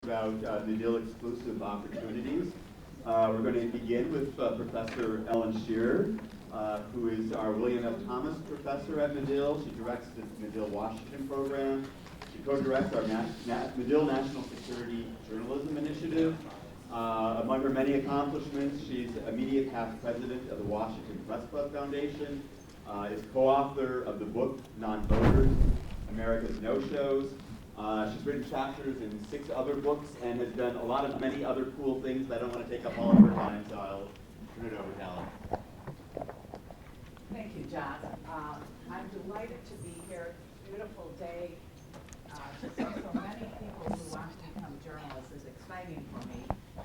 about Medill exclusive opportunities. We're going to begin with Professor Ellen Shearer, who is our William F. Thomas Professor at Medill. She directs the Medill Washington program. She co-directs our Medill National Security Journalism Initiative. Among her many accomplishments, she's immediate past president of the Washington Press Club Foundation, is co-author of the book Non-Voters, America's No-Shows. She's written chapters in 6 other books and has done a lot of many other cool things. I don't want to take up all of her time, so I'll turn it over to Ellen. Thank you, John. I'm delighted to be here. It's a beautiful day. To see so many people who want to become journalists is exciting for me,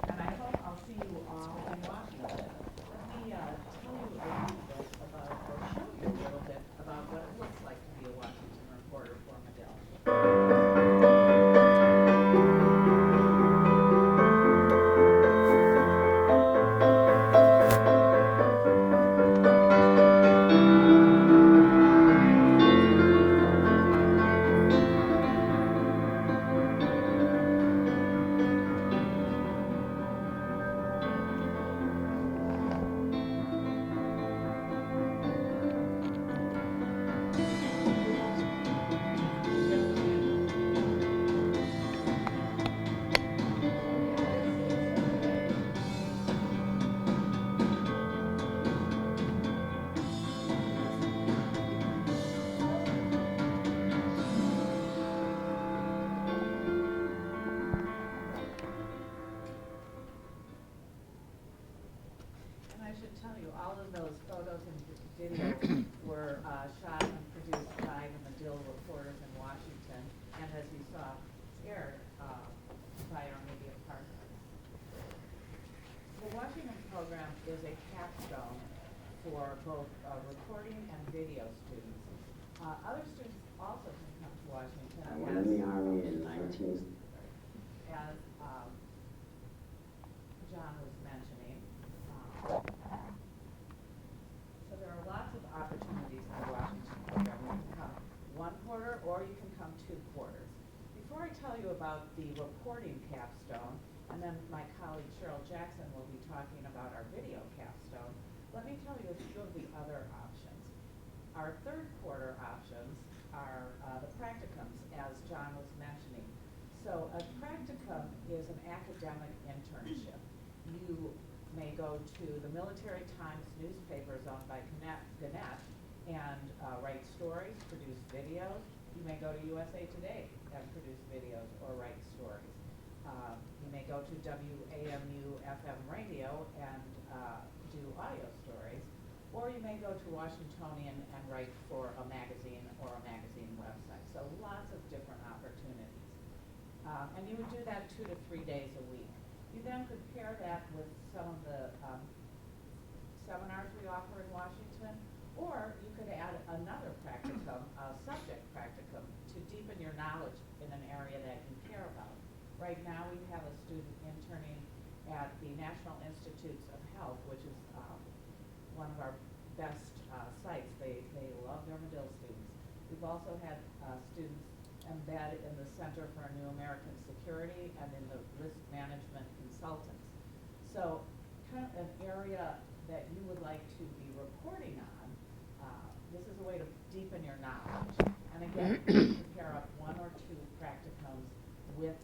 and I hope I'll see you all in Washington. Let me tell you a little bit about, or show you a little bit about what it looks like to be a Washington reporter for Medill. I should tell you, all of those photos and videos were shot and produced by the Medill reporters in Washington, and as you saw, aired by our media partners. The Washington program is a capstone for both reporting and video students. Other students also can come to Washington. I went in the Army in 19... As John was mentioning. So there are lots of opportunities in the Washington program. You can come 1 quarter or you can come 2 quarters. Before I tell you about the reporting capstone, and then my colleague Cheryl Jackson will be talking about our video capstone, let me tell you a few of the other options. Our 3rd quarter options are the practicums, as John was mentioning. So a practicum is an academic internship. You may go to the Military Times newspapers owned by Gannett and write stories, produce videos. You may go to USA Today and produce videos or write stories. You may go to WAMU FM radio and do audio stories. Or you may go to Washingtonian and write for a magazine or a magazine website. So lots of different opportunities. And you would do that 2 to 3 days a week. You then could pair that with some of the seminars we offer in Washington, or you could add another practicum, a subject practicum, to deepen your knowledge in an area that you care about. Right now we have a student interning at the National Institutes of Health, which is one of our best sites. They love their Medill students. We've also had students embed in the Center for New American Security and in the risk management consultants. So kind of an area that you would like to be reporting on, this is a way to deepen your knowledge. And again, you can pair up 1 or 2 practicums with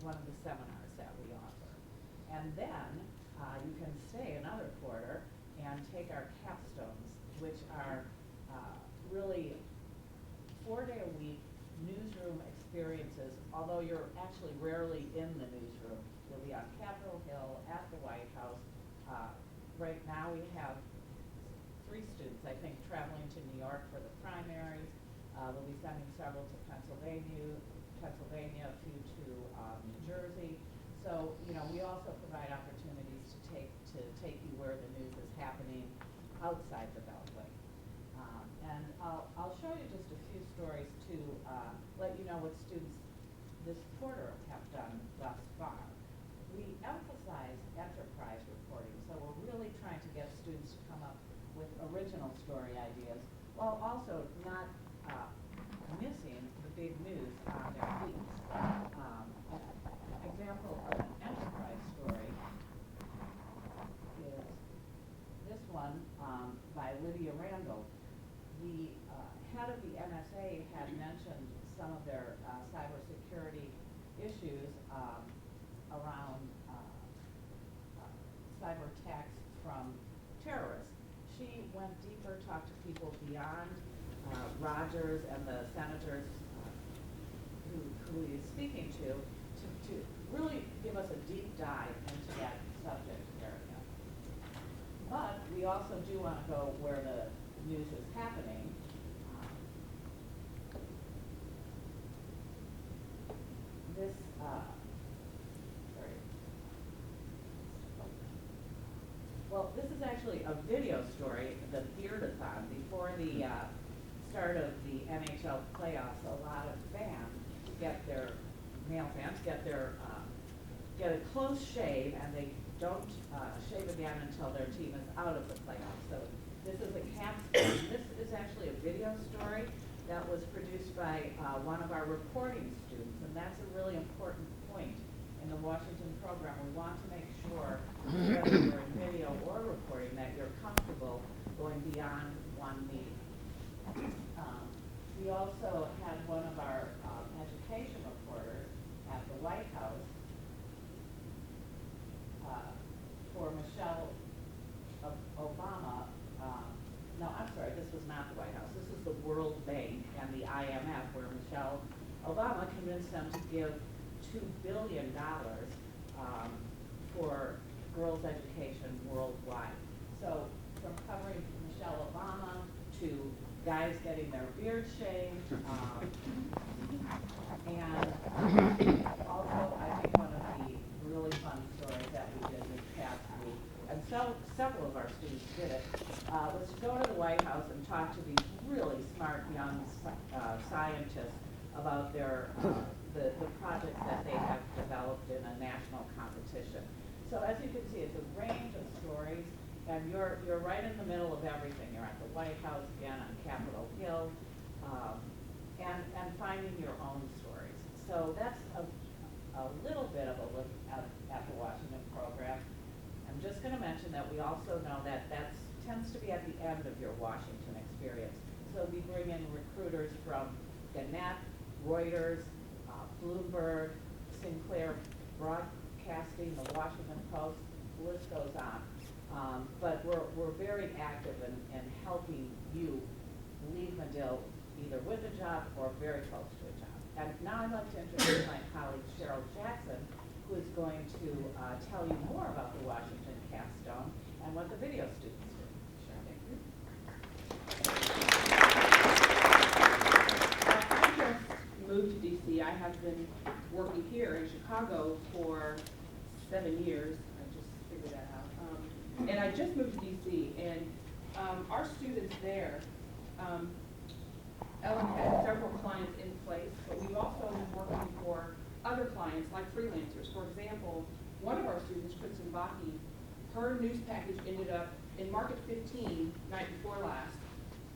one of the seminars that we offer. And then you can stay another quarter and take our capstones, which are really 4-day-a-week newsroom experiences, although you're actually rarely in the newsroom. You'll be on Capitol Hill, at the White House. Right now we have 3 students, I think, traveling to New York for the primaries. We'll be sending several to Pennsylvania, a few to New Jersey. So, you know, we also provide opportunities to take you where the news is happening outside the Beltway. And I'll show you just a few stories to let you know what students this quarter have done thus far. We emphasize enterprise reporting, so we're really trying to get students to come up with original story ideas, while also not missing the big news on their feeds. around cyber attacks from terrorists. She went deeper, talked to people beyond Rogers and the senators who he is speaking to really give us a deep dive into that subject area. But we also do want to go where the news is happening. This, sorry. Well, this is actually a video story, the Beardathon. Before the start of the NHL playoffs, a lot of fans male fans get a close shave, and they don't shave again until their team is out of the playoffs. So this is a capstone. This is actually a video story that was produced by one of our reporting students, and that's a really important point in the Washington program. We want to make sure, whether you're in video or reporting, that you're comfortable going beyond one meeting. We also had one of our education reporters at the White House for Michelle Obama. No, I'm sorry, this was not the White House. This is the World Bank and the IMF, where Michelle Obama convinced them to give $2 billion for girls' education worldwide. So from covering Michelle Obama to guys getting their beard shaved, and also I think one of the really fun stories that we did this past week, and several of our students did it, was to go to the White House and talk to these really smart young scientists about their the projects that they have developed in a national competition. So as you can see, it's a range of stories, and you're right in the middle of everything. You're at the White House, again on Capitol Hill, and finding your own stories. So that's a little bit of a look at the Washington program. I'm just going to mention that we also know that tends to be at the end of your Washington experience. So we bring in recruiters from Gannett, Reuters, Bloomberg, Sinclair Broadcasting, the Washington Post, the list goes on. But we're very active in helping you leave Medill either with a job or very close to a job. And now I'd like to introduce my colleague Cheryl Jackson, who is going to tell you more about the Washington capstone and what the video students do. Cheryl, thank you. I just moved to DC. I have been working here in Chicago for 7 years. I just figured that out. And I just moved to DC, and our students there, Ellen had several clients in place, but we've also been working for other clients like freelancers. For example, one of our students, Kristen Baki, her news package ended up in Market 15 night before last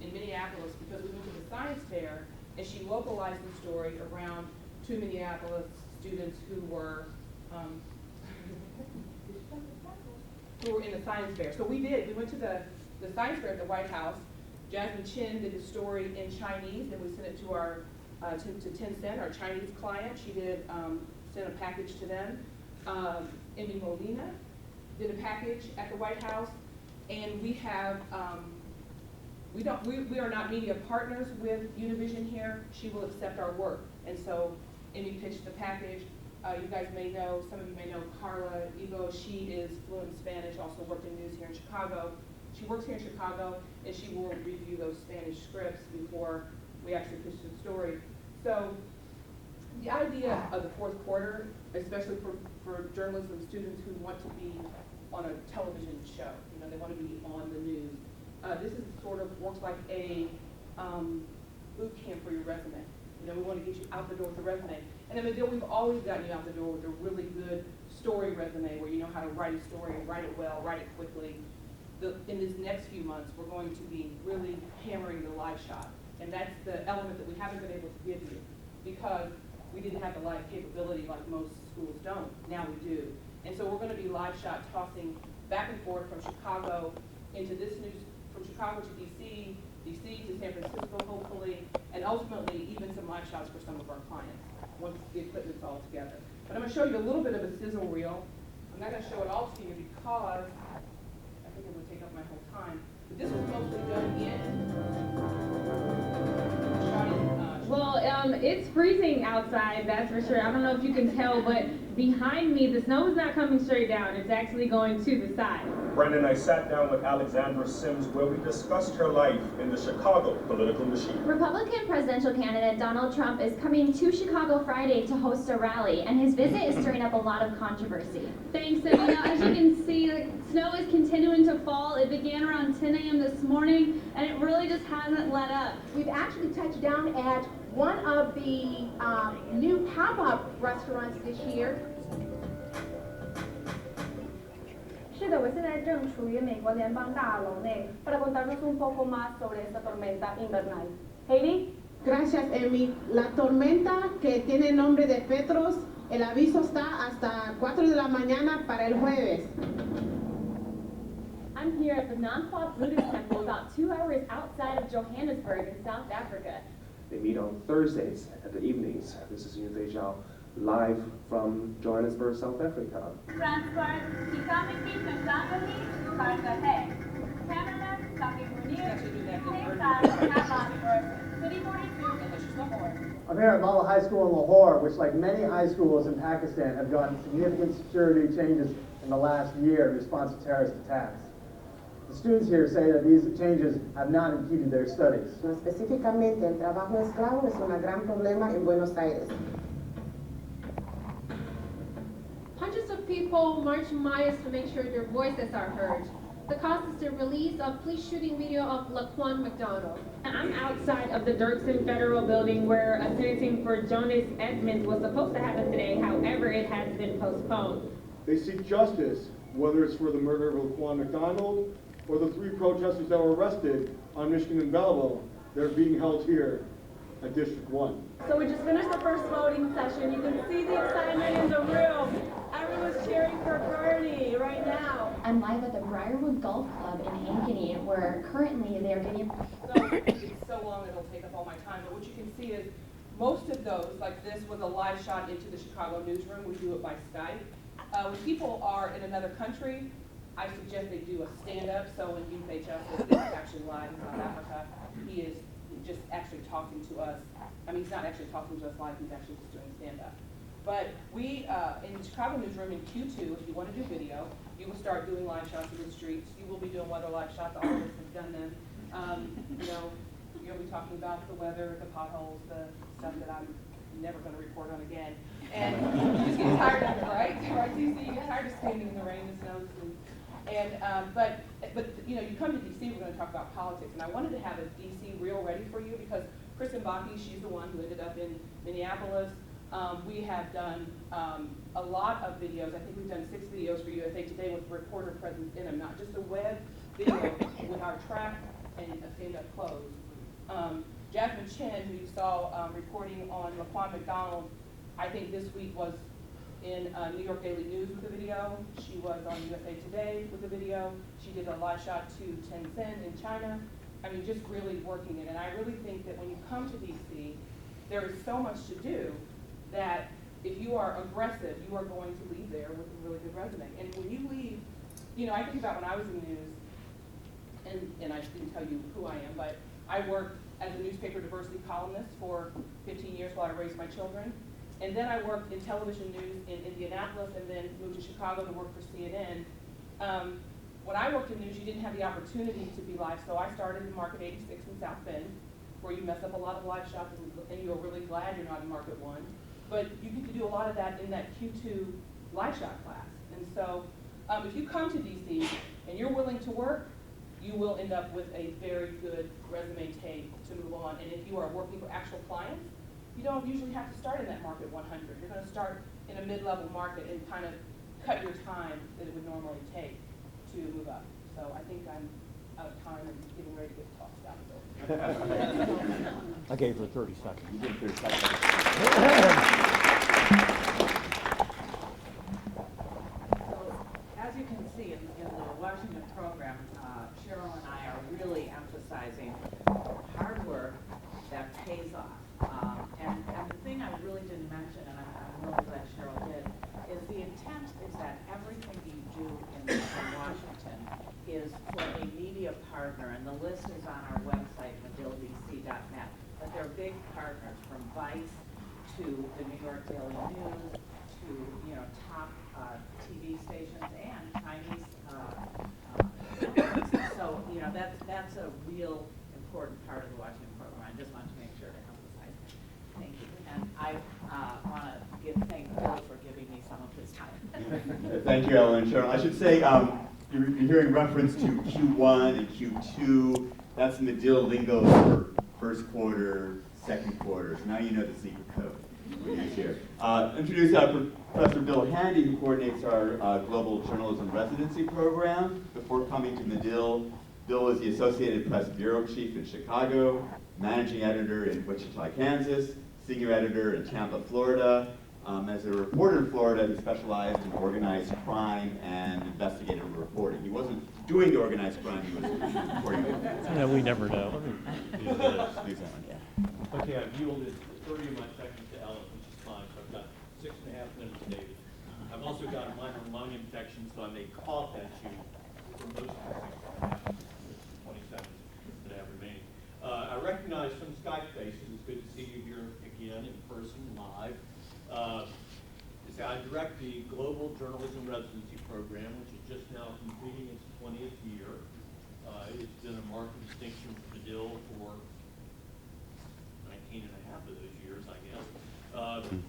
in Minneapolis because we went to the science fair and she localized the story around 2 Minneapolis students who were in the science fair. So we went to the science fair at the White House. Jasmine Chin did the story in Chinese, and we sent it to our to Tencent, our Chinese client. She did send a package to them. Emmy Molina did a package at the White House, and we have we are not media partners with Univision here. She will accept our work, and so Emmy pitched the package. You guys may know, some of you may know Carla Ibo. She is fluent in Spanish, also worked in news here in Chicago. She works here in Chicago, and she will review those Spanish scripts before we actually pitch the story. So the idea of the fourth quarter, especially for journalism students who want to be on a television show, they want to be on the news. This is sort of works like a boot camp for your resume. We want to get you out the door with a resume. And at Medill, we've always gotten you out the door with a really good story resume where you know how to write a story and write it well, write it quickly. In these next few months, we're going to be really hammering the live shot. And that's the element that we haven't been able to give you because we didn't have the live capability like most schools don't. Now we do. And so we're going to be live shot tossing back and forth from Chicago into this news, from Chicago to DC, DC to San Francisco, hopefully, and ultimately even some live shots for some of our clients once the equipment's all together. But I'm going to show you a little bit of a sizzle reel. I'm not going to show it all to you because I think it would take up my whole time. But this was mostly done shot in Well, it's freezing outside, that's for sure. I don't know if you can tell, but behind me, the snow is not coming straight down. It's actually going to the side. Brandon and I sat down with Alexandra Sims where we discussed her life in the Chicago political machine. Republican presidential candidate Donald Trump is coming to Chicago Friday to host a rally, and his visit is stirring up a lot of controversy. Thanks, Amina. As you can see, the snow is continuing to fall. It began around 10 a.m. this morning, and it really just hasn't let up. We've actually touched down at one of the new pop-up restaurants this year. 是的，我现在正处于美国联邦大楼内 para contarnos un poco más sobre esta tormenta invernal. Heidi? Gracias, Emi. La tormenta que tiene el nombre de Petros, el aviso está hasta 4 de la mañana para el jueves. I'm here at the Namqua Buddhist Temple about 2 hours outside of Johannesburg in South Africa. They meet on Thursdays at the evenings. This is Yun Zhejiao, live from Johannesburg, South Africa. Transport, economically, personally, Cartagena. Cameraman, Saki Munir, City 42, Lahore. I'm here at Mala High School in Lahore, which, like many high schools in Pakistan, have gotten significant security changes in the last year in response to terrorist attacks. The students here say that these changes have not impeded their studies. Específicamente, el trabajo esclavo es un gran problema en Buenos Aires. Hundreds of people march miles to make sure their voices are heard. The cause is the release of police shooting video of Laquan McDonald. I'm outside of the Dirksen Federal Building where a sentencing for Jonas Edmonds was supposed to happen today. However, it has been postponed. They seek justice, whether it's for the murder of Laquan McDonald or the 3 protesters that were arrested on Michigan and Belleville. They're being held here at District 1. So we just finished the first voting session. You can see the excitement in the room. Everyone's cheering for Bernie right now. I'm live at the Briarwood Golf Club in Ankeny, where currently they are getting... it's so long it'll take up all my time, but what you can see is most of those, like this, was a live shot into the Chicago newsroom. We do it by Skype. When people are in another country, I suggest they do a stand-up. So when Youth HF is actually live in South Africa, he is just actually talking to us. I mean, he's not actually talking to us live, he's actually just doing stand-up. But we, in the Chicago newsroom in Q2, if you want to do video, you will start doing live shots of the streets. You will be doing weather live shots. All of us have done them. You'll be talking about the weather, the potholes, the stuff that I'm never going to report on again. And you just get tired of it, right? Right, DC? You get tired of standing in the rain and snow. But you come to DC, we're going to talk about politics. And I wanted to have a DC reel ready for you because Kristen Bakke, she's the one who ended up in Minneapolis. We have done a lot of videos. I think we've done 6 videos for USA Today with reporter presence in them, not just a web video with our track and a stand-up close. Jasmine Chen, who you saw reporting on Laquan McDonald, I think this week was in New York Daily News with a video. She was on USA Today with a video. She did a live shot to Shenzhen in China. I mean, just really working it. And I really think that when you come to DC, there is so much to do that if you are aggressive, you are going to leave there with a really good resume. And when you leave, I think about when I was in news, and I didn't tell you who I am, but I worked as a newspaper diversity columnist for 15 years while I raised my children. And then I worked in television news in Indianapolis and then moved to Chicago to work for CNN. When I worked in news, you didn't have the opportunity to be live, so I started in Market 86 in South Bend, where you mess up a lot of live shots and you're really glad you're not in Market 1. But you get to do a lot of that in that Q2 live shot class. And so if you come to DC and you're willing to work, you will end up with a very good resume tape to move on. And if you are working for actual clients, you don't usually have to start in that market 100. You're going to start in a mid-level market and kind of cut your time that it would normally take to move up. So I think I'm out of time and getting ready to get tossed out. I gave her 30 seconds. You did 30 seconds. As you can see in the Washington program, Cheryl and I are really emphasizing hard work that pays off. And the thing I really didn't mention, and I'm really glad Cheryl did, Thank you, Ellen and Cheryl. I should say, you're hearing reference to Q1 and Q2. That's Medill lingo for first quarter, second quarter. So now you know the secret code we use here. Introduce Professor Bill Handy, who coordinates our Global Journalism Residency Program. Before coming to Medill, Bill was the Associated Press Bureau Chief in Chicago, Managing Editor in Wichita, Kansas, Senior Editor in Tampa, Florida. As a reporter in Florida, he specialized in organized crime and investigative reporting. He wasn't doing the organized crime, he was reporting it. Yeah, we never know. Okay, I've yielded 30 of my seconds to Ellen, which is fine, so I've got 6.5 minutes to David. I've also got a minor lung infection, so I may cough at you for most of the 20 seconds that I have remaining. I recognize some Skype faces. It's good to see you here again in person, live. I direct the Global Journalism Residency Program, which is just now completing its 20th year. It's been a marked distinction for Medill for 19 and a half of those years, I guess.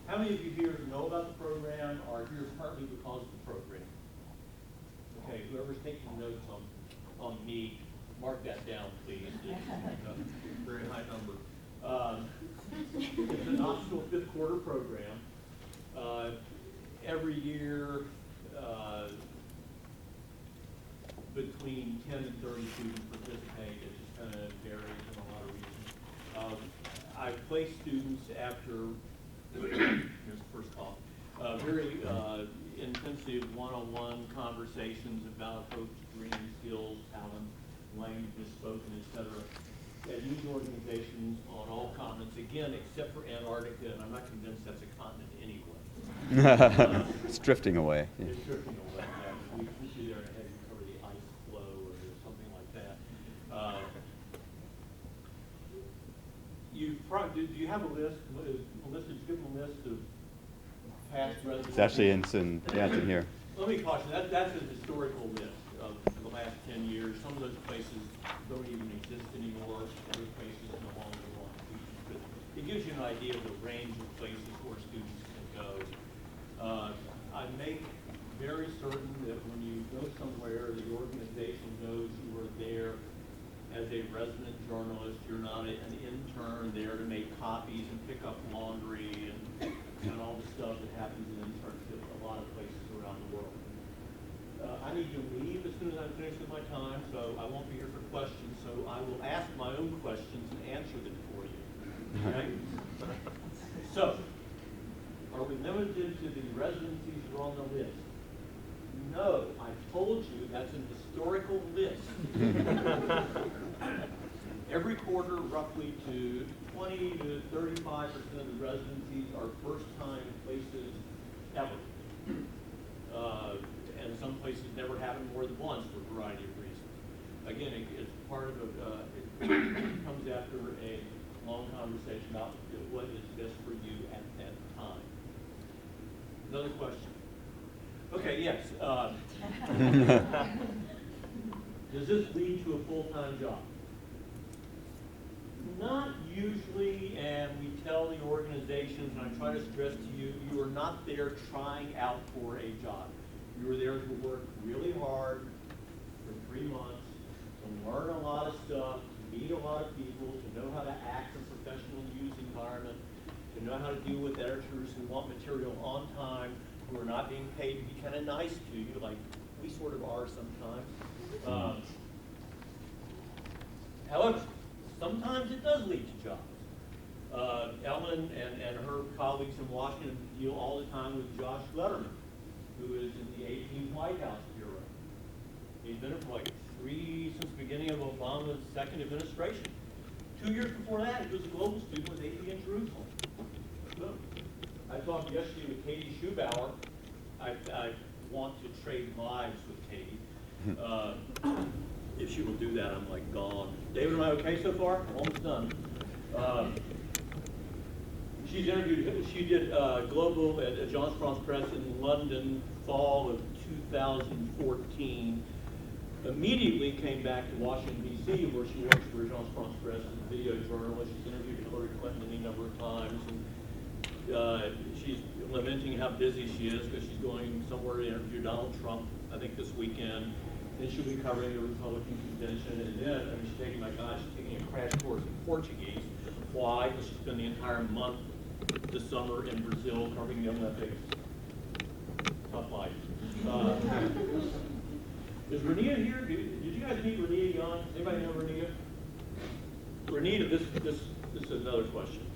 How many of you here know about the program are here partly because of the program? Okay, whoever's taking notes on me, mark that down, please. It's a very high number. It's an optional fifth quarter program. Every year, between 10 and 30 students participate. It just kind of varies in a lot of reasons. I place students after, here's the first call, very intensive one-on-one conversations about approach, reading skills, talent, language spoken, etc. At news organizations on all continents, again, except for Antarctica, and I'm not convinced that's a continent anyway. It's drifting away. Yeah. It's drifting away. We see there ahead and cover the ice flow or something like that. Do you have a list? Melissa, did you give them a list of past residents? It's actually it's in here. Let me caution, that's a historical list of the last 10 years. Some of those places don't even exist anymore. Other places no longer belong to teachers. But it gives you an idea of the range of places where students can go. I make very certain that when you go somewhere, the organization knows you are there as a resident journalist. You're not an intern there to make copies and pick up laundry and all the stuff that happens in internships a lot of places around the world. I need to leave as soon as I'm finished with my time, so I won't be here for questions. So I will ask my own questions and answer them for you. Okay? So, are we limited to the residencies that are on the list? No, I told you that's an historical list. Every quarter, roughly to 20 to 35% of the residencies are first-time places ever. And some places never happen more than once for a variety of reasons. Again, it's part of it comes after a long conversation about what is best for you at that time. Another question. Okay, yes. Does this lead to a full-time job? Not usually, and we tell the organizations, and I try to stress to you, you are not there trying out for a job. You are there to work really hard for 3 months, to learn a lot of stuff, to meet a lot of people, to know how to act in a professional news environment, to know how to deal with editors who want material on time, who are not being paid to be kind of nice to you, like we sort of are sometimes. However, sometimes it does lead to jobs. Ellen and her colleagues in Washington deal all the time with Josh Letterman, who is in the 18th White House Bureau. He's been there for like since the beginning of Obama's second administration. 2 years before that, he was a global student with AP in Jerusalem. So, I talked yesterday with Katie Schubauer. I want to trade lives with Katie. If she will do that, I'm like gone. David, am I okay so far? I'm almost done. She's interviewed, she did Global at John Strauss Press in London, fall of 2014. Immediately came back to Washington, D.C., where she works for John Strauss Press as a video journalist. She's interviewed Hillary Clinton any number of times. And She's lamenting how busy she is because she's going somewhere to interview Donald Trump, I think this weekend. Then she'll be covering the Republican convention, and then, I mean, she's taking, my God, she's taking a crash course in Portuguese. Why? Because she spent the entire month this summer in Brazil covering the Olympics. Tough life. Is Renita here? Did you guys meet Renita Young? Anybody know Renita? Renita, this is another question.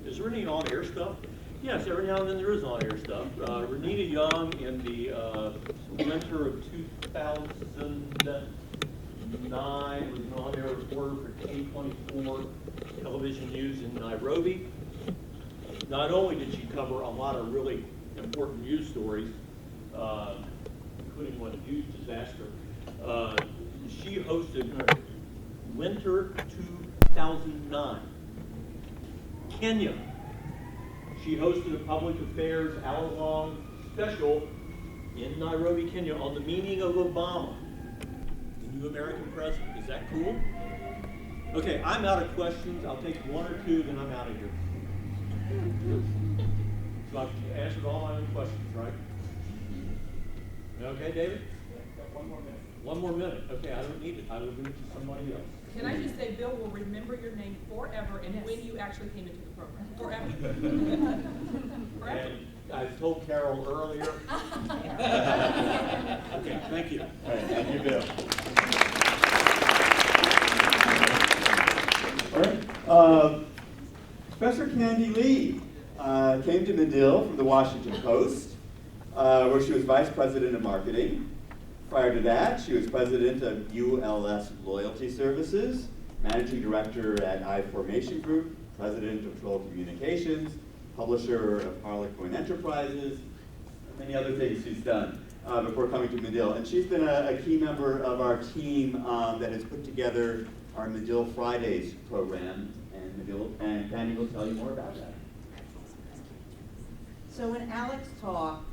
Is there any on-air stuff? Yes, every now and then there is on-air stuff. Renita Young in the winter of 2009 was an on-air reporter for K24 television news in Nairobi. Not only did she cover a lot of really important news stories, including one huge disaster, she hosted winter 2009. Kenya. She hosted a public affairs hour-long special in Nairobi, Kenya, on the meaning of Obama, the new American president. Is that cool? Okay, I'm out of questions. I'll take one or two, then I'm out of here. So I've answered all my own questions, right? Okay, David? One more minute. One more minute. Okay, I don't need it. I will give it to somebody else. Can I just say, Bill will remember your name forever and when you actually came into the program. Forever. Forever. And I told Carol earlier. Okay, thank you. All right, thank you, Bill. All right. Professor Candy Lee came to Medill from the Washington Post, where she was Vice President of Marketing. Prior to that, she was President of ULS Loyalty Services, Managing Director at iFormation Group, President of Troll Communications, Publisher of Harlequin Enterprises, and many other things she's done before coming to Medill. And she's been a key member of our team that has put together our Medill Fridays program, and Candy will tell you more about that. So when Alex talked,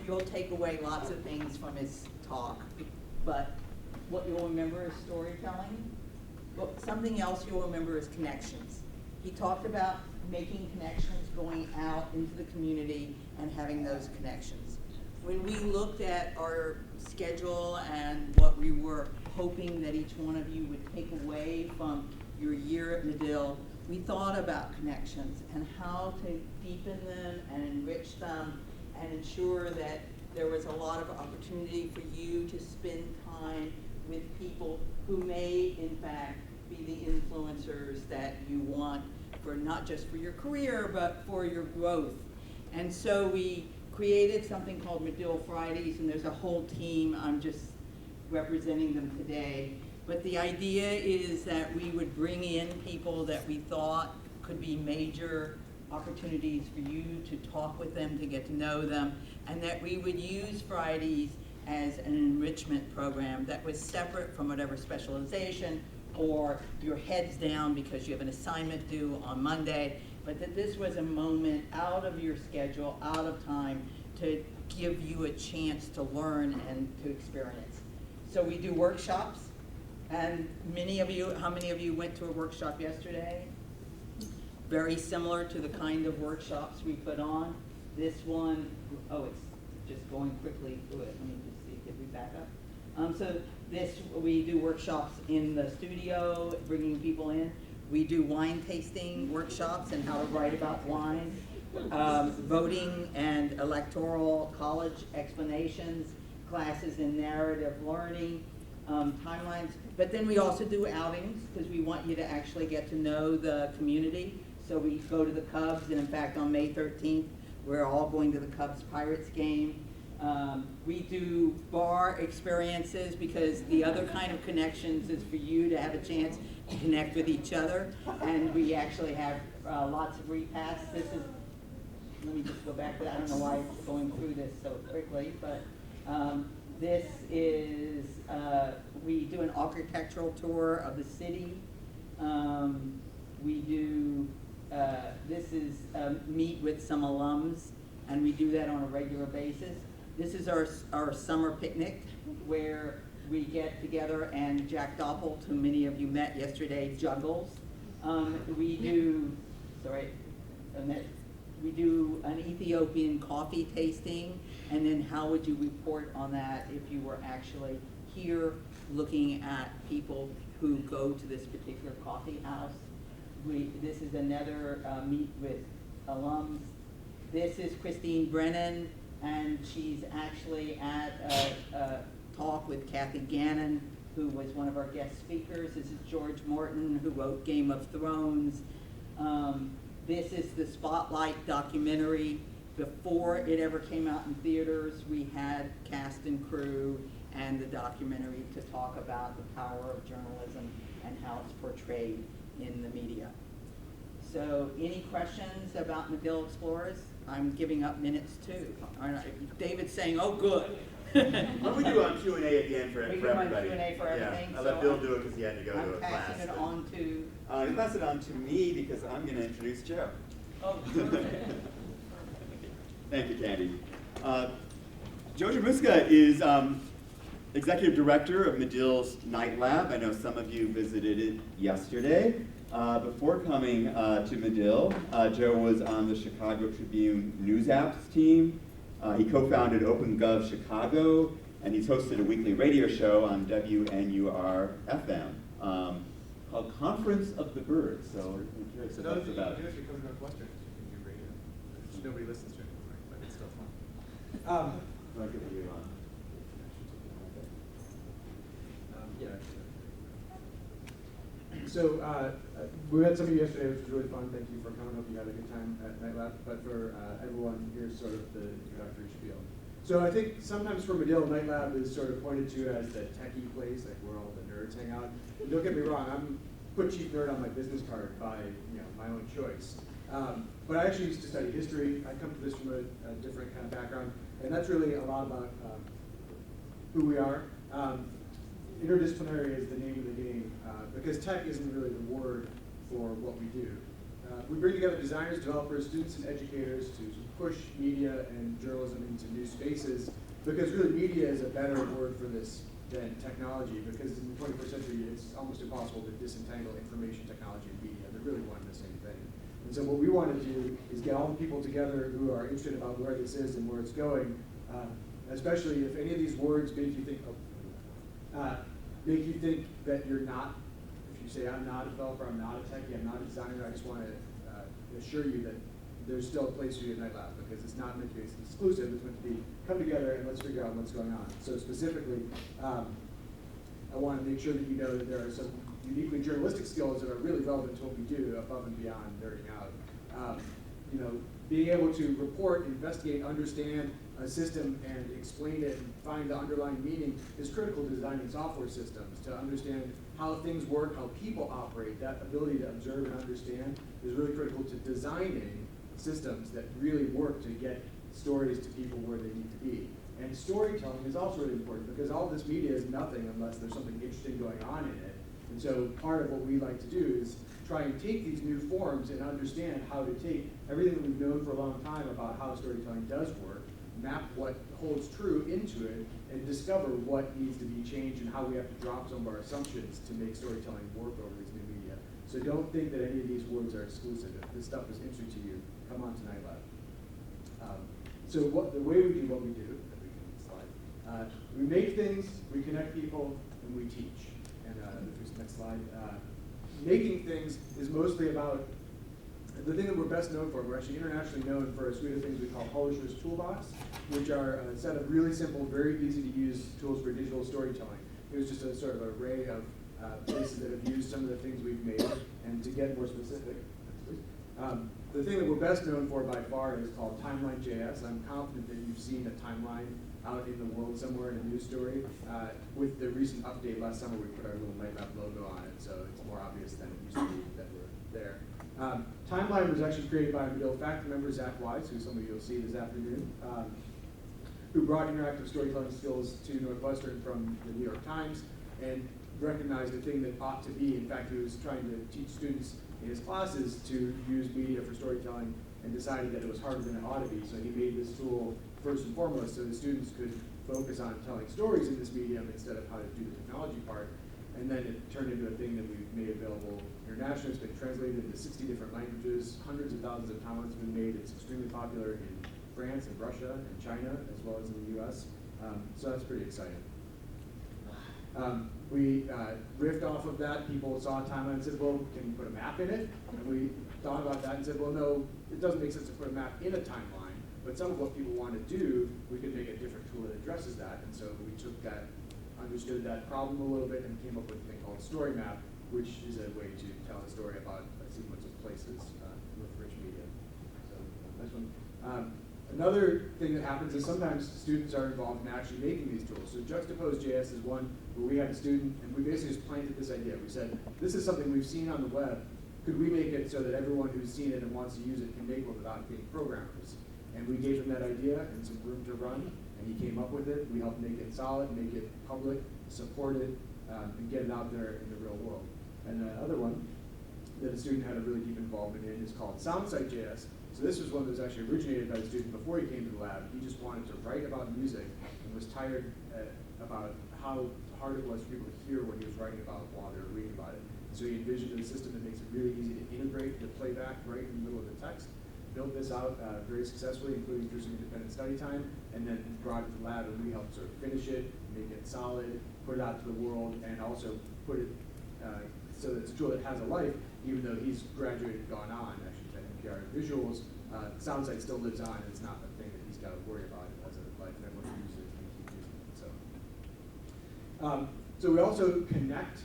you'll take away lots of things from his talk, but what you'll remember is storytelling. But something else you'll remember is connections. He talked about making connections, going out into the community and having those connections. When we looked at our schedule and what we were hoping that each one of you would take away from your year at Medill, we thought about connections and how to deepen them and enrich them and ensure that there was a lot of opportunity for you to spend time with people who may, in fact, be the influencers that you want for not just for your career, but for your growth. And so we created something called Medill Fridays, and there's a whole team. I'm just representing them today. But the idea is that we would bring in people that we thought could be major opportunities for you to talk with them, to get to know them, and that we would use Fridays as an enrichment program that was separate from whatever specialization or your head's down because you have an assignment due on Monday, but that this was a moment out of your schedule, out of time, to give you a chance to learn and to experience. So we do workshops, and how many of you went to a workshop yesterday? Very similar to the kind of workshops we put on. This one, it's just going quickly through it. Let me just see, get me back up. We do workshops in the studio, bringing people in. We do wine tasting workshops and how to write about wine, voting and electoral college explanations, classes in narrative learning, timelines. But then we also do outings because we want you to actually get to know the community. So we go to the Cubs, and in fact on May 13th, we're all going to the Cubs-Pirates game. We do bar experiences because the other kind of connections is for you to have a chance to connect with each other. And we actually have lots of repasts. Let me just go back to that. I don't know why it's going through this so quickly, but this is, we do an architectural tour of the city. We do, this is meet with some alums, and we do that on a regular basis. This is our summer picnic where we get together and Jack Doppelt, who many of you met yesterday, juggles. We do, sorry, we do an Ethiopian coffee tasting, and then how would you report on that if you were actually here looking at people who go to this particular coffee house? This is another meet with alums. This is Christine Brennan, and she's actually at a talk with Kathy Gannon, who was one of our guest speakers. This is George Morton, who wrote Game of Thrones. This is the Spotlight documentary. Before it ever came out in theaters, we had cast and crew and the documentary to talk about the power of journalism and how it's portrayed in the media. So any questions about Medill Explores? I'm giving up minutes too. David's saying, oh, good. Why don't we do Q&A at the end for We everybody? do Q&A for everything. Yeah, I'll let Bill do it because he had to go to a class. I'm passing it on to... You pass it on to me because I'm going to introduce Joe. Oh, Thank you, Candy. Joe Jamuska is Executive Director of Medill's Night Lab. I know some of you visited it yesterday. Before coming to Medill, Joe was on the Chicago Tribune News Apps team. He co-founded OpenGov Chicago, and he's hosted a weekly radio show on WNUR-FM called Conference of the Birds. So I'm curious what that's about. If you come to Northwestern, you can do radio. Nobody listens to it anymore, but it's still fun. I'll give you on. So we had some of you yesterday, which was really fun. Thank you for coming. Hope you had a good time at Night Lab. But for everyone, here's sort of the introductory spiel. So I think sometimes for Medill, Night Lab is sort of pointed to as the techie place, like where all the nerds hang out. And don't get me wrong, I'm put chief nerd on my business card by my own choice. But I actually used to study history. I come to this from a different kind of background, and that's really a lot about who we are. Interdisciplinary is the name of the game, because tech isn't really the word for what we do. We bring together designers, developers, students, and educators to push media and journalism into new spaces, because really media is a better word for this than technology, because in the 21st century it's almost impossible to disentangle information technology and media. They're really one and the same thing. And so what we want to do is get all the people together who are interested about where this is and where it's going, especially if any of these words make you think, that you're not, if you say I'm not a developer, I'm not a techie, I'm not a designer, I just want to assure you that there's still a place for you at Night Lab, because it's not meant to be exclusive, it's meant to be come together and let's figure out what's going on. So specifically, I want to make sure that you know that there are some uniquely journalistic skills that are really relevant to what we do above and beyond nerding out. Being able to report, investigate, understand a system and explain it and find the underlying meaning is critical to designing software systems. To understand how things work, how people operate, that ability to observe and understand is really critical to designing systems that really work to get stories to people where they need to be. And storytelling is also really important, because all this media is nothing unless there's something interesting going on in it. And so part of what we like to do is try and take these new forms and understand how to take everything that we've known for a long time about how storytelling does work, map what holds true into it, and discover what needs to be changed and how we have to drop some of our assumptions to make storytelling work over these new media. So don't think that any of these words are exclusive. If this stuff is interesting to you, come on to Night Lab. So the way we do what we do, if we can slide, we make things, we connect people, and we teach. And next slide. Making things is mostly about the thing that we're best known for. We're actually internationally known for a suite of things we call Publisher's Toolbox, which are a set of really simple, very easy to use tools for digital storytelling. It was just a sort of array of places that have used some of the things we've made. And to get more specific, the thing that we're best known for by far is called Timeline.js. I'm confident that you've seen a timeline out in the world somewhere in a news story. With the recent update last summer, we put our little Night Lab logo on it, so it's more obvious than it used to be that we're there. Timeline was actually created by Medill faculty member Zach Wise, who some of you will see this afternoon, who brought interactive storytelling skills to Northwestern from the New York Times and recognized the thing that ought to be. In fact, he was trying to teach students in his classes to use media for storytelling and decided that it was harder than it ought to be. So he made this tool first and foremost so the students could focus on telling stories in this medium instead of how to do the technology part. and then it turned into a thing that we've made available internationally. It's been translated into 60 different languages. Hundreds of thousands of pounds have been made. It's extremely popular in France and Russia and China, as well as in the US. So that's pretty exciting. We riffed off of that. People saw a timeline and said, well, can you put a map in it? And we thought about that and said, well, no, it doesn't make sense to put a map in a timeline, but some of what people want to do, we could make a different tool that addresses that. And so we took that, understood that problem a little bit, and came up with a thing called Story Map, which is a way to tell a story about a sequence of places with rich media. So next one. Another thing that happens is sometimes students are involved in actually making these tools. So Juxtapose.js is one where we had a student, and we basically just planted this idea. We said, this is something we've seen on the web. Could we make it so that everyone who's seen it and wants to use it can make one without being programmers? And we gave him that idea and some room to run, and he came up with it. We helped make it solid, make it public, support it, and get it out there in the real world. And the other one that a student had a really deep involvement in is called SoundSite.js. So this was one that was actually originated by the student before he came to the lab. He just wanted to write about music and was tired about how hard it was for people to hear what he was writing about while they were reading about it. So he envisioned a system that makes it really easy to integrate the playback right in the middle of the text. Built this out very successfully, including through some independent study time, and then brought it to the lab, and we helped sort of finish it, make it solid, put it out to the world, and also put it so that it's a tool that has a life, even though he's graduated and gone on, actually, to NPR Visuals. SoundSite still lives on, and it's not a thing that he's got to worry about as a life, and everyone who uses it can keep using it. So we also connect.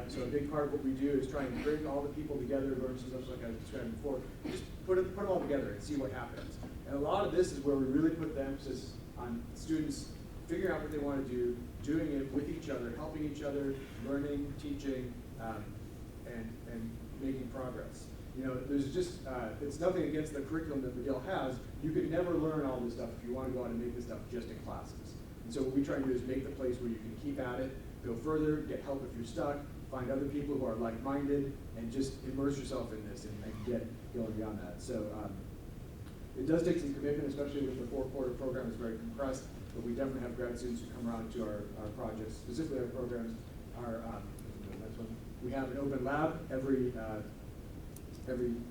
So a big part of what we do is try and bring all the people together, learn some stuff like I was describing before, just put them all together and see what happens. And a lot of this is where we really put the emphasis on students figuring out what they want to do, doing it with each other, helping each other, learning, teaching, and making progress. You know, there's just, it's nothing against the curriculum that Medill has. You could never learn all this stuff if you want to go out and make this stuff just in classes. And so what we try to do is make the place where you can keep at it, go further, get help if you're stuck, find other people who are like-minded, and just immerse yourself in this and get going beyond that. So it does take some commitment, especially with the 4-quarter program. It's very compressed, but we definitely have grad students who come around to our projects, specifically our programs. Next one. We have an open lab every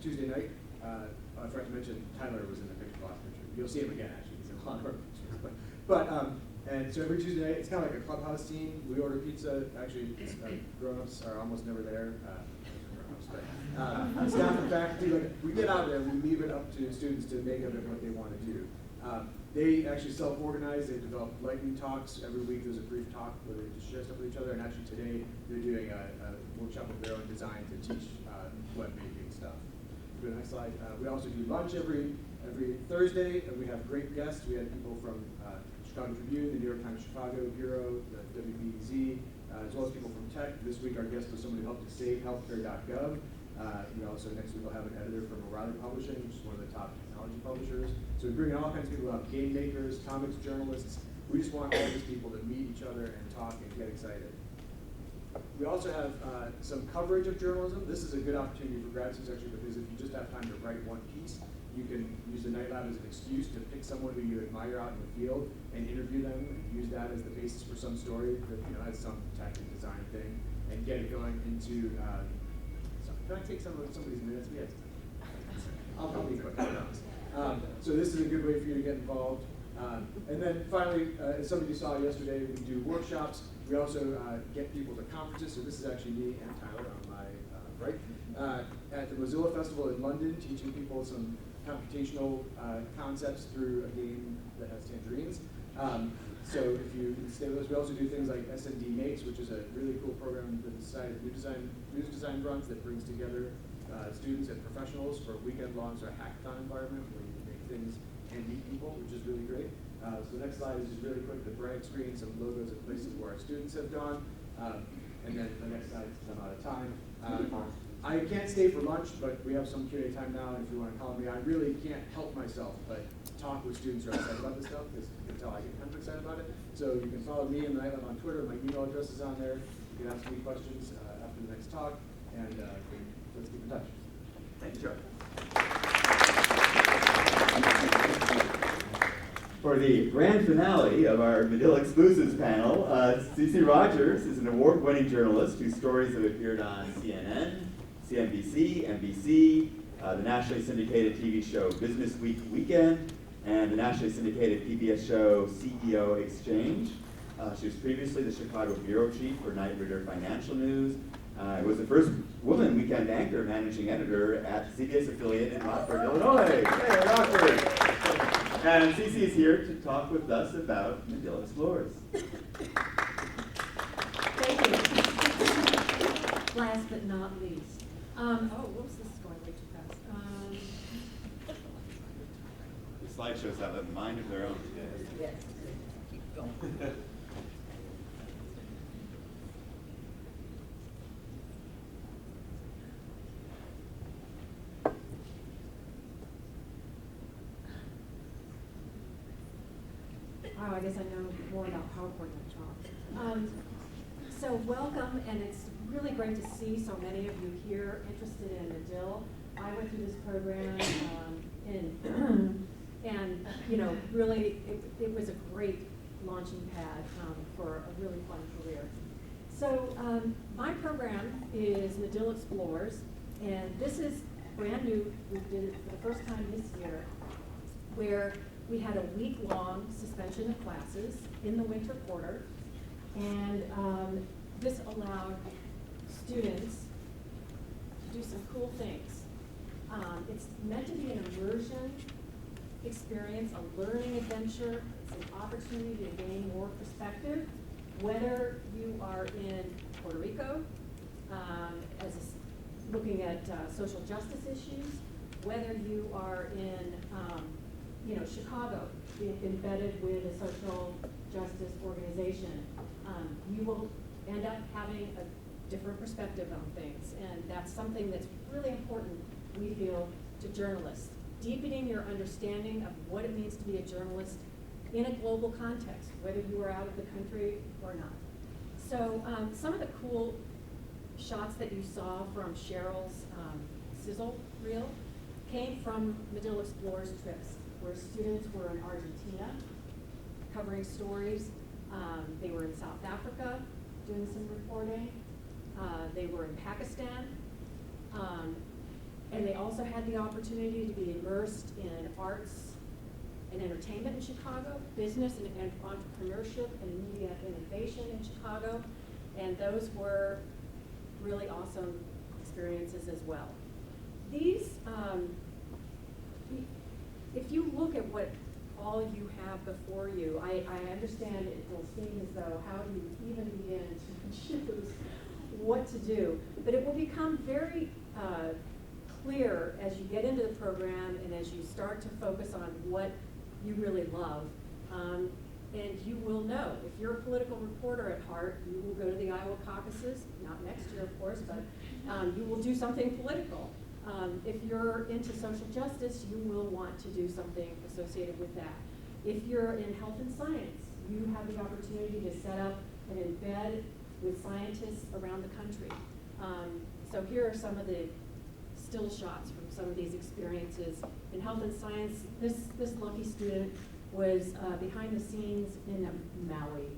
Tuesday night. I forgot to mention Tyler was in the picture last picture. You'll see him again, actually. He's in a lot of our pictures. And so every Tuesday night, it's kind of like a clubhouse team. We order pizza. Actually, grown-ups are almost never there. Staff and faculty, like, we get out there, we leave it up to students to make of it what they want to do. They actually self-organize. They develop lightning talks. Every week there's a brief talk where they just share stuff with each other. And actually today they're doing a workshop of their own design to teach web making stuff. Go to the next slide. We also do lunch every Thursday, and we have great guests. We had people from Chicago Tribune, the New York Times Chicago Bureau, the WBEZ, as well as people from tech. This week our guest was somebody who helped to save healthcare.gov. We also, next week, we'll have an editor from O'Reilly Publishing, which is one of the top technology publishers. So we bring in all kinds of people, game makers, comics journalists. We just want all these people to meet each other and talk and get excited. We also have some coverage of journalism. This is a good opportunity for grad students, actually, because if you just have time to write one piece, you can use the Night Lab as an excuse to pick someone who you admire out in the field and interview them and use that as the basis for some story that has some tech and design thing, and get it going into can I take some of somebody's minutes? Yes. I'll be quick. So this is a good way for you to get involved. And then finally, as some of you saw yesterday, we do workshops. We also get people to conferences. So this is actually me and Tyler on my right. At the Mozilla Festival in London, teaching people some computational concepts through a game that has tangerines. So if you stay with us, we also do things like SND Makes, which is a really cool program that News Design runs that brings together students and professionals for a weekend-long sort of hackathon environment where you make things and meet people, which is really great. So the next slide is just really quick, the brand screen, some logos of places where our students have gone. And then the next slide, since I'm out of time. I can't stay for lunch, but we have some Q&A time now, and if you want to call me, I really can't help myself but talk with students who are excited about this stuff, because you can tell I get kind of excited about it. So you can follow me and the Night Lab on Twitter. My email address is on there. You can ask me questions after the next talk, and let's keep in touch. Thank you, Joe. For the grand finale of our Medill Exclusives panel, CeCe Rogers is an award-winning journalist whose stories have appeared on CNN, CNBC, NBC, the nationally syndicated TV show Business Week Weekend, and the nationally syndicated PBS show CEO Exchange. She was previously the Chicago bureau chief for Knight Ridder Financial News. Was the first woman weekend anchor managing editor at CBS affiliate in Rockford, Illinois. Hey, Rockford! And CeCe is here to talk with us about Medill Explores. Thank you. Last but not least. Whoops, this is going way too fast. The slideshows have a mind of their own. Yes, keep going. Oh, I guess I know more about PowerPoint than John. So welcome, and it's really great to see so many of you here interested in Medill. I went through this program and really it was a great launching pad for a really fun career. So my program is Medill Explores, and this is brand new. We did it for the first time this year, where we had a week-long suspension of classes in the winter quarter, and this allowed students to do some cool things. It's meant to be an immersion experience, a learning adventure. It's an opportunity to gain more perspective, whether you are in Puerto Rico, looking at social justice issues, whether you are in Chicago, embedded with a social justice organization, you will end up having a different perspective on things, and that's something that's really important, we feel, to journalists. Deepening your understanding of what it means to be a journalist in a global context, whether you are out of the country or not. So some of the cool shots that you saw from Cheryl's sizzle reel came from Medill Explores trips, where students were in Argentina covering stories. They were in South Africa doing some reporting. They were in Pakistan. And they also had the opportunity to be immersed in arts and entertainment in Chicago, business and entrepreneurship and media innovation in Chicago. And those were really awesome experiences as well. These, if you look at what all you have before you, I understand it will seem as though how do you even begin to choose what to do, but it will become very clear as you get into the program and as you start to focus on what you really love. And you will know, if you're a political reporter at heart, you will go to the Iowa caucuses, not next year of course, but you will do something political. If you're into social justice, you will want to do something associated with that. If you're in health and science, you have the opportunity to set up and embed with scientists around the country. So here are some of the still shots from some of these experiences. In health and science, this lucky student was behind the scenes in Maui.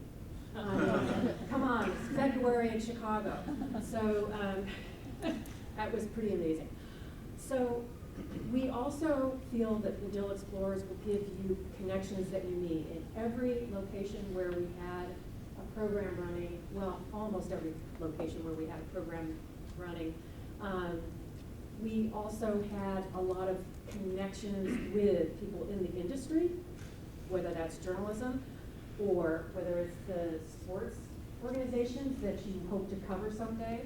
Come on, it's February in Chicago. So that was pretty amazing. So we also feel that Medill Explores will give you connections that you need. In every location where we had a program running, well, almost every location where we had a program running, we also had a lot of connections with people in the industry, whether that's journalism or whether it's the sports organizations that you hope to cover someday.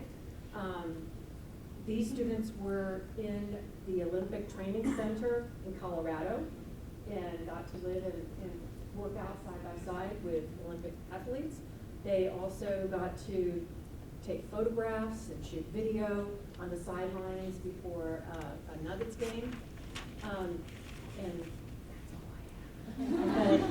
These students were in the Olympic Training Center in Colorado and got to live and work out side by side with Olympic athletes. They also got to take photographs and shoot video on the sidelines before a Nuggets game. And that's all I have.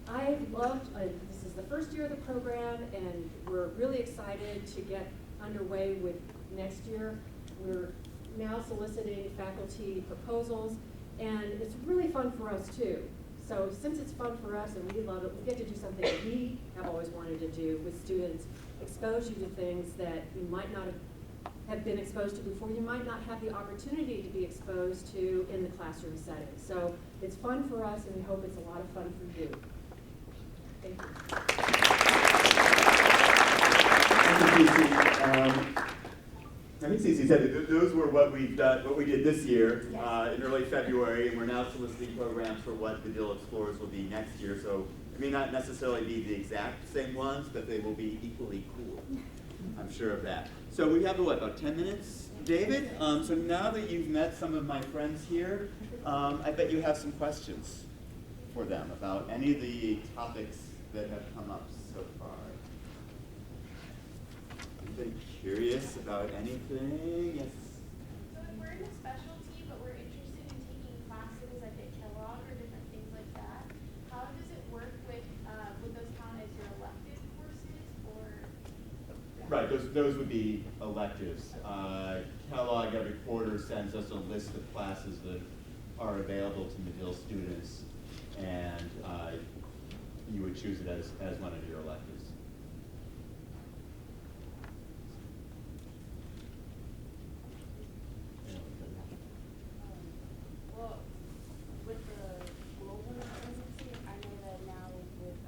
I loved, this is the first year of the program, and we're really excited to get underway with next year. We're now soliciting faculty proposals, and it's really fun for us too. So since it's fun for us and we love it, we get to do something that we have always wanted to do with students, expose you to things that you might not have been exposed to before, you might not have the opportunity to be exposed to in the classroom setting. So it's fun for us and we hope it's a lot of fun for you. Thank you. I think Cece said that those were what we did this year in early February, and we're now soliciting programs for what Medill Explores will be next year. So it may not necessarily be the exact same ones, but they will be equally cool. I'm sure of that. So we have about 10 minutes, David. So now that you've met some of my friends here, I bet you have some questions for them about any of the topics that have come up so far. Anybody curious about anything? Yes. So if we're in a specialty, but we're interested in taking classes like at Kellogg or different things like that, how does it work with, would those count as your elective courses or? Right, those would be electives. Kellogg every quarter sends us a list of classes that are available to Medill students, and you would choose it as one of your electives. Well, with the global residency, I know that now with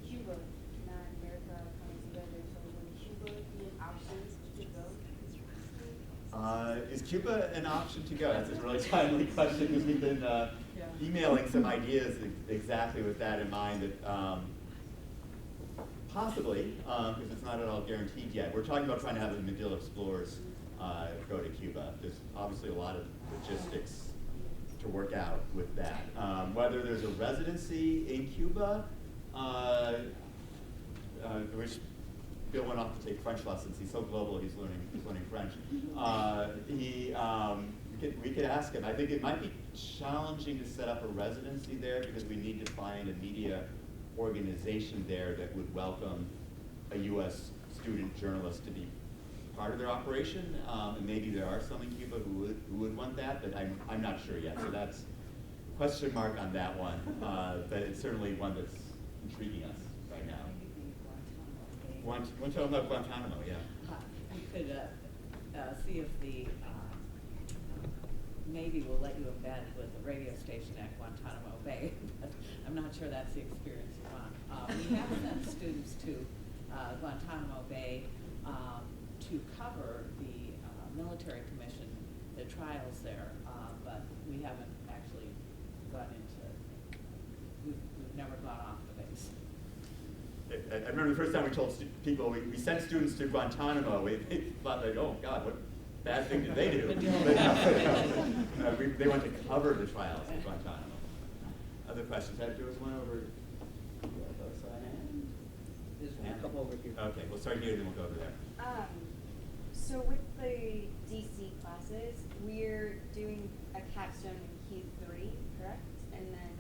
Cuba, not America coming together, so would Cuba be an option to go? Is Cuba an option to go? That's a really timely question because we've been emailing some ideas exactly with that in mind. That possibly, because it's not at all guaranteed yet. We're talking about trying to have the Medill Explores go to Cuba. There's obviously a lot of logistics to work out with that. Whether there's a residency in Cuba, which Bill went off to take French lessons. He's so global. He's learning French. We could ask him. I think it might be challenging to set up a residency there because we need to find a media organization there that would welcome a U.S. student journalist to be part of their operation. And maybe there are some in Cuba who would want that, but I'm not sure yet. So that's question mark on that one. But it's certainly one that's intriguing us right now. Guantanamo, yeah. I could see if the Navy will let you embed with a radio station at Guantanamo Bay, but I'm not sure that's the experience you want. We have sent students to Guantanamo Bay to cover the military commission, the trials there, but we haven't actually gone into, we've never gone off the base. I remember the first time we told people we sent students to Guantanamo, they thought like, oh God, what bad thing did they do? They went to cover the trials at Guantanamo. Other questions? There was one over here. There's one couple over here. Okay, we'll start here and then we'll go over there. So with the DC classes, we're doing a capstone in Q3, correct? And then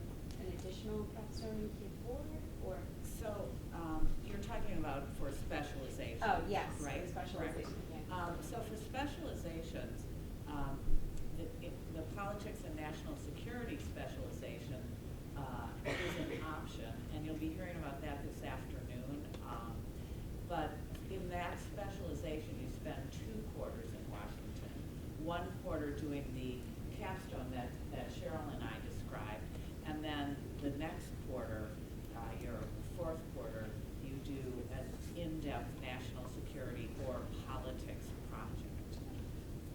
an additional capstone in Q4, or? So you're talking about for specialization. Oh, yes, right? for specialization. Yeah. So for specializations, the politics and national security specialization is an option, and you'll be hearing about that this afternoon. But in that specialization, you spend 2 quarters in Washington. 1 quarter doing the capstone that Cheryl and I described, and then the next quarter, your 4th quarter, you do an in-depth national security or politics project.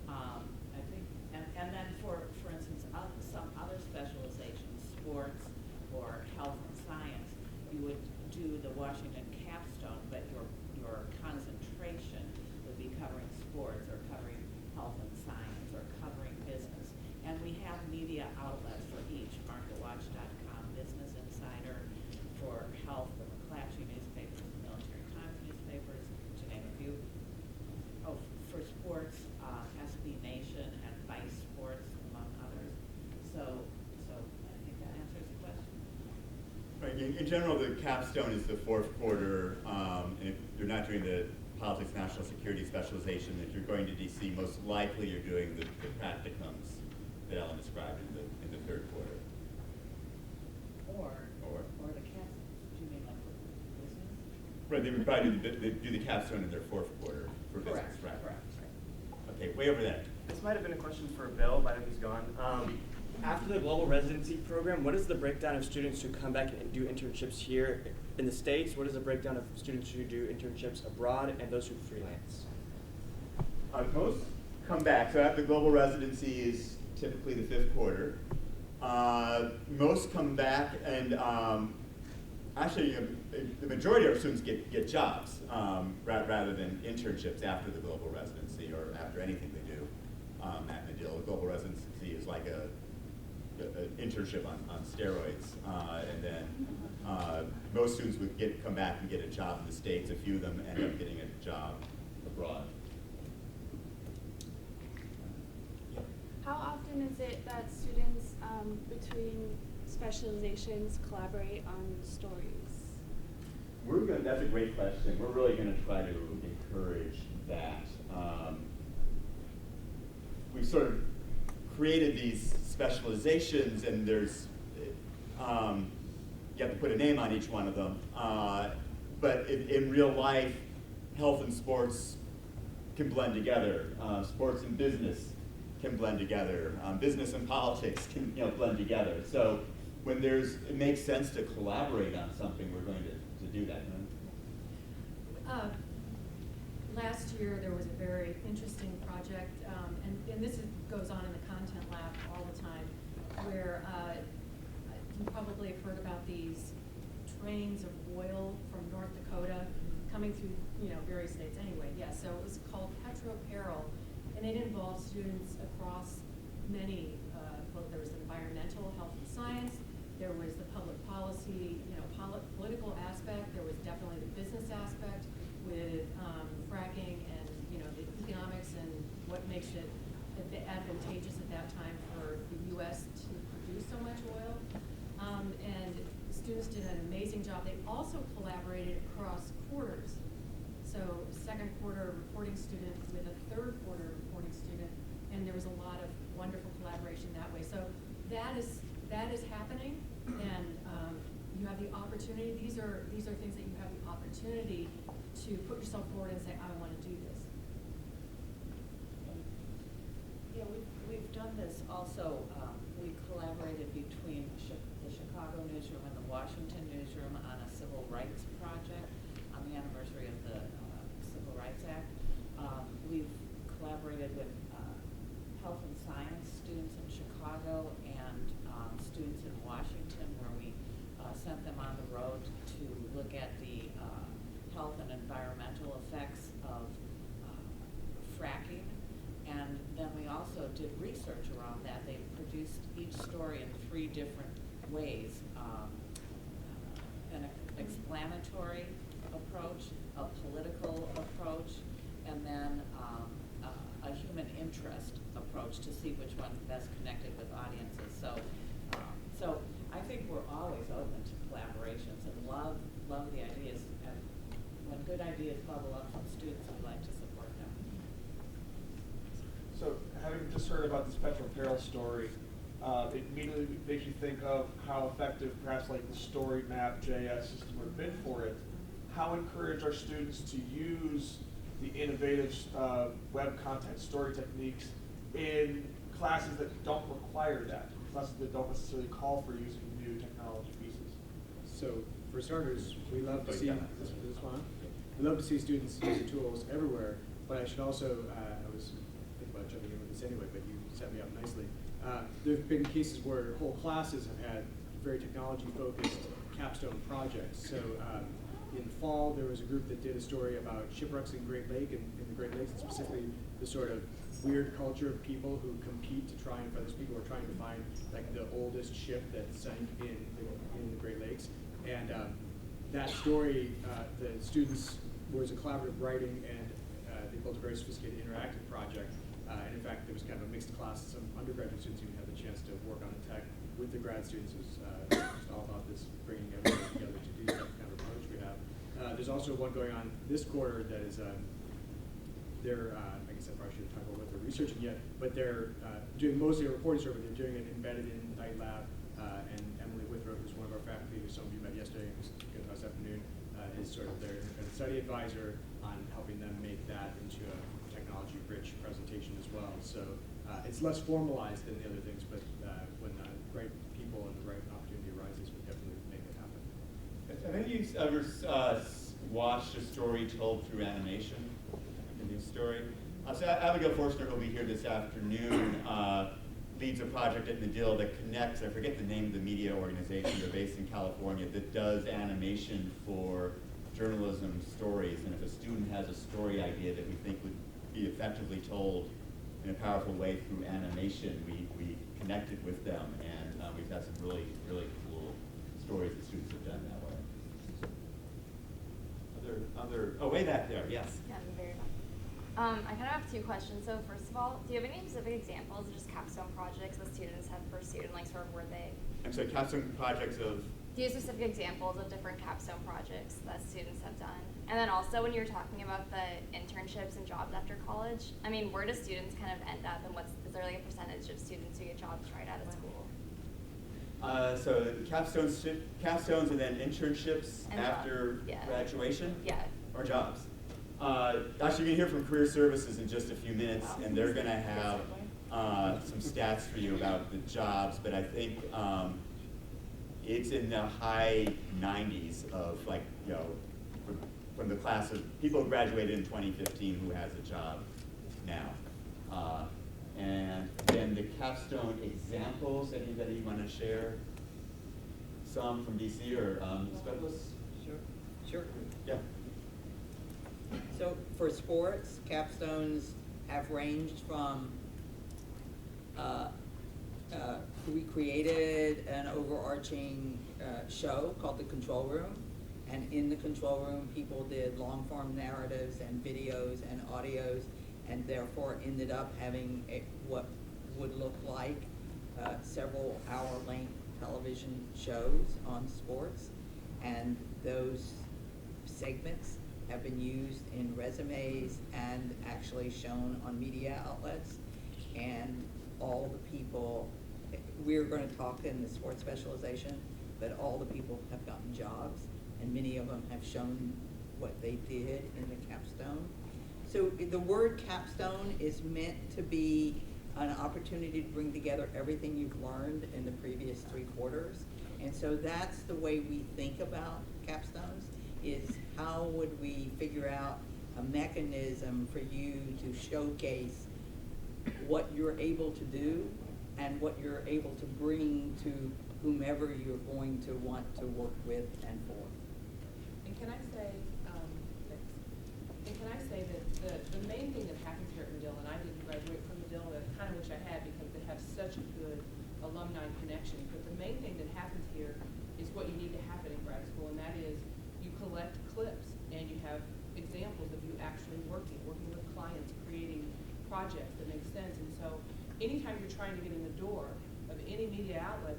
I think, and then for instance, some other specializations, sports or health and science, you would do the Washington capstone, but your concentration would be covering sports or covering health and science or covering business. And we have media outlets for each, marketwatch.com, Business Insider, for health, the McClatchy newspapers, the Military Times newspapers, to name a few. Oh, for sports, SB Nation and Vice Sports, among others. So I think that answers the question. Right. In general, the capstone is the 4th quarter, and if you're not doing the politics, national security specialization, if you're going to DC, most likely you're doing the practicums that Ellen described in the 3rd quarter. Or Right, they would probably do the capstone in their fourth quarter for business, right? Correct. Okay, way over there. This might have been a question for Bill, but I know he's gone. After the global residency program, what is the breakdown of students who come back and do internships here in the States? What is the breakdown of students who do internships abroad and those who freelance? Most come back. So after global residency is typically the fifth quarter. Most come back, and actually the majority of our students get jobs rather than internships after the global residency or after anything they do at Medill. The global residency is like an internship on steroids, and then most students would come back and get a job in the States. A few of them end up getting a job abroad. How often is it that students between specializations collaborate on stories? That's a great question. We're really going to try to encourage that. We've sort of created these specializations, and there's you have to put a name on each one of them. But in real life, health and sports can blend together. Sports and business can blend together. Business and politics can blend together. So when it makes sense to collaborate on something, we're going to do that. Last year there was a very interesting project, and this goes on in the content lab all the time, where you probably have heard about these trains of oil from North Dakota coming through various states anyway. Yeah, so it was called Petro-Peril, and it involved students across many, there was environmental, health and science, there was the public policy, political aspect, there was definitely the business aspect with fracking and the economics and what makes it advantageous at that time for the U.S. to produce so much oil. And students did an amazing job. They also collaborated across quarters. So second quarter reporting student with a third quarter reporting student, and there was a lot of wonderful collaboration that way. So that is happening, and you have the opportunity. These are things that you have the opportunity to put yourself forward and say, I want to do this. Yeah, we've done this also. We collaborated between the Chicago newsroom and the Washington newsroom on a civil rights project on the anniversary of the Civil Rights Act. We've collaborated with health and science students in Chicago and students in Washington, where we sent them on the road to look at the health and environmental effects of fracking. And then we also did research around that. They produced each story in 3 different ways. An explanatory approach, a political approach, and then a human interest approach to see which one best connected with audiences. So I think we're always open to collaborations and love the ideas. And when good ideas bubble up from students, we like to support them. So, having just heard about this Petro-Peril story, it immediately makes you think of how effective perhaps like the story map JS system would have been for it. How encouraged are students to use the innovative web content story techniques in classes that don't require that, classes that don't necessarily call for using new technology pieces? So, for starters, we love to see we love to see students use the tools everywhere. But I should also, I was thinking about jumping in with this anyway, but you set me up nicely. There have been cases where whole classes have had very technology-focused capstone projects. So in the fall, there was a group that did a story about shipwrecks in Great Lake, in the Great Lakes, and specifically the sort of weird culture of people who compete to try and find, those people who are trying to find like the oldest ship that sank in the Great Lakes. And that story, the students was a collaborative writing, and they built a very sophisticated interactive project. And in fact, there was kind of a mixed class. Some undergraduate students even had the chance to work on the tech with the grad students. It was just all about this bringing everyone together to do that kind of approach we have. There's also one going on this quarter that is, I guess I probably shouldn't talk about what they're researching yet, but they're doing mostly a reporting story, but they're doing it embedded in Night Lab. And Emily Withrow, who's one of our faculty, who some of you met yesterday and who's going to this afternoon, is sort of their study advisor on helping them make that into a technology-rich presentation as well. So it's less formalized than the other things, but when the right people and the right opportunity arises, we definitely make it happen. Have any of you ever watched a story told through animation, a news story? So Abigail Forstner, who will be here this afternoon, leads a project at Medill that connects, I forget the name of the media organization, they're based in California, that does animation for journalism stories. And if a student has a story idea that we think would be effectively told in a powerful way through animation, we connected with them, and we've had some really, really cool stories that students have done that way. Oh, way back there, yes. Yeah, very much. I kind of have two questions. So first of all, do you have any specific examples of just capstone projects that students have pursued, and like sort of where they? I'm sorry, capstone projects of? Do you have specific examples of different capstone projects that students have done? And then also, when you were talking about the internships and jobs after college, I mean, where do students kind of end up, and is there like a percentage of students who get jobs right out of school? So capstones and then internships And after graduation? Yeah. Or jobs? Actually, you're going to hear from Career Services in just a few minutes, and they're going to have some stats for you about the jobs, but I think it's in the high 90s of, like, you know, from the class of people who graduated in 2015 who has a job now. And then the capstone examples, anybody want to share some from DC or specialists? Sure. Yeah. So for sports, capstones have ranged from, we created an overarching show called The Control Room. And in the control room, people did long-form narratives and videos and audios, and therefore ended up having what would look like several hour-length television shows on sports. And those segments have been used in resumes and actually shown on media outlets. And all the people, we're going to talk in the sports specialization, but all the people have gotten jobs, and many of them have shown what they did in the capstone. So the word capstone is meant to be an opportunity to bring together everything you've learned in the previous 3 quarters. And so that's the way we think about capstones, is how would we figure out a mechanism for you to showcase what you're able to do and what you're able to bring to whomever you're going to want to work with and for. And can I say, that the main thing that happens here at Medill, and I didn't graduate from Medill, and I kind of wish I had because they have such a good alumni connection, but the main thing that happens here is what you need to happen in grad school, and that is you collect clips and you have examples of you actually working with clients, creating projects that make sense. And so anytime you're trying to get in the door of any media outlet,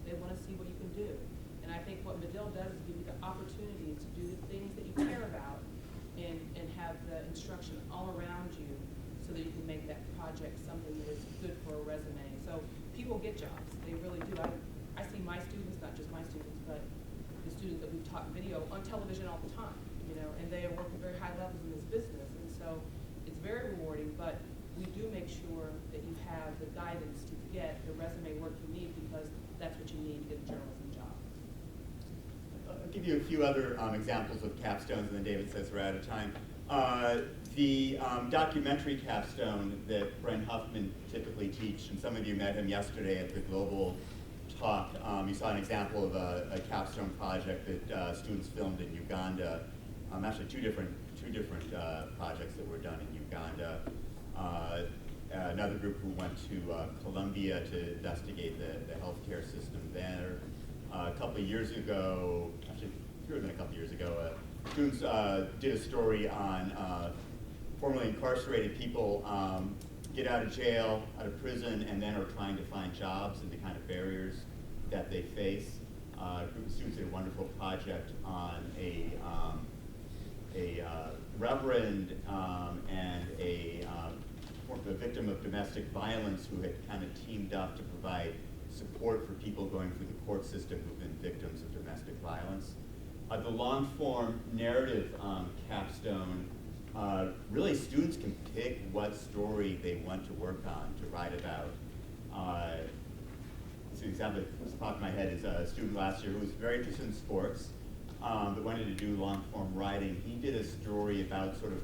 they want to see what you can do. And I think what Medill does is give you the opportunity to do the things that you care about and have the instruction all around you so that you can make that project something that is good for a resume. So people get jobs, they really do. I see my students, not just my students, but the students that we've taught video on television all the time, you know, and they are working very high levels in this business. And so it's very rewarding, but we do make sure that you have the guidance to get the resume work you need, because that's what you need to get a journalism job. I'll give you a few other examples of capstones, and then David says we're out of time. The documentary capstone that Brent Huffman typically teach, and some of you met him yesterday at the Global Talk. You saw an example of a capstone project that students filmed in Uganda. Actually, two different projects that were done in Uganda. Another group who went to Colombia to investigate the healthcare system there. A couple of years ago, actually, fewer than a couple of years ago, students did a story on formerly incarcerated people get out of jail, out of prison, and then are trying to find jobs and the kind of barriers that they face. A group of students did a wonderful project on a reverend and a victim of domestic violence who had kind of teamed up to provide support for people going through the court system who've been victims of domestic violence. The long-form narrative capstone, really students can pick what story they want to work on, to write about. So an example that's popped in my head is a student last year who was very interested in sports, but wanted to do long-form writing. He did a story about sort of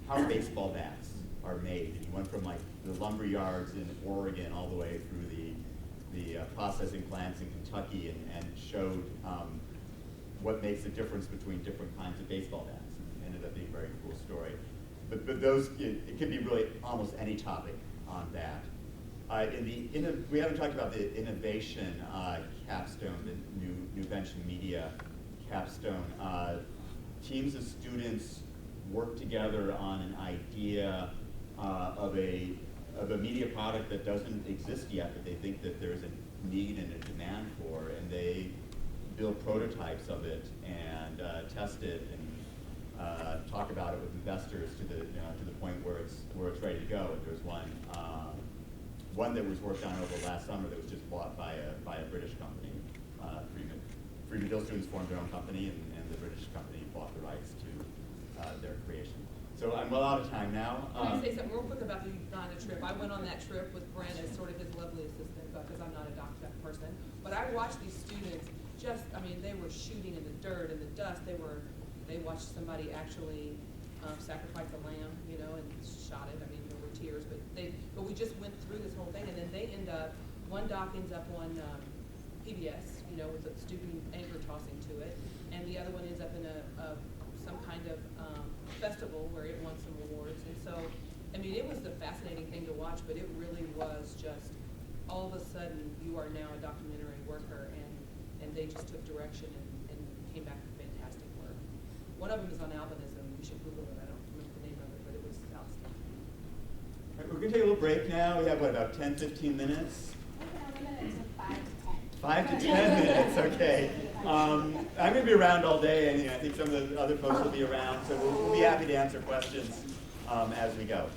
how baseball bats are made. And he went from like the lumber yards in Oregon all the way through the processing plants in Kentucky and showed what makes the difference between different kinds of baseball bats. And it ended up being a very cool story. But those, it can be really almost any topic on that. We haven't talked about the innovation capstone, the New Venture Media capstone. Teams of students work together on an idea of a media product that doesn't exist yet, but they think that there's a need and a demand for, and they build prototypes of it and test it and talk about it with investors to the point where it's ready to go. And there's one that was worked on over last summer that was just bought by a British company. Free Medill students formed their own company, and the British company bought the rights to their creation. So I'm well out of time now. Can I say something real quick about the Uganda trip? I went on that trip with Brent as sort of his lovely assistant because I'm not a doctor person. But I watched these students they were shooting in the dirt and the dust. They watched somebody actually sacrifice a lamb, and shot it. There were tears, but we just went through this whole thing, and then they end up, one doc ends up on PBS, with a student anchor tossing to it, and the other one ends up in some kind of festival where it won some awards. And so, it was a fascinating thing to watch, but it really was just, all of a sudden, you are now a documentary worker, and they just took direction and came back with fantastic work. One of them is on albinism. You should Google it. I don't remember the name of it, but it was outstanding. All right, we're going to take a little break now. We have, about 10, 15 minutes? We can limit it to 5 to 10 minutes, okay. I'm going to be around all day, and I think some of the other folks will be around, so we'll be happy to answer questions as we go.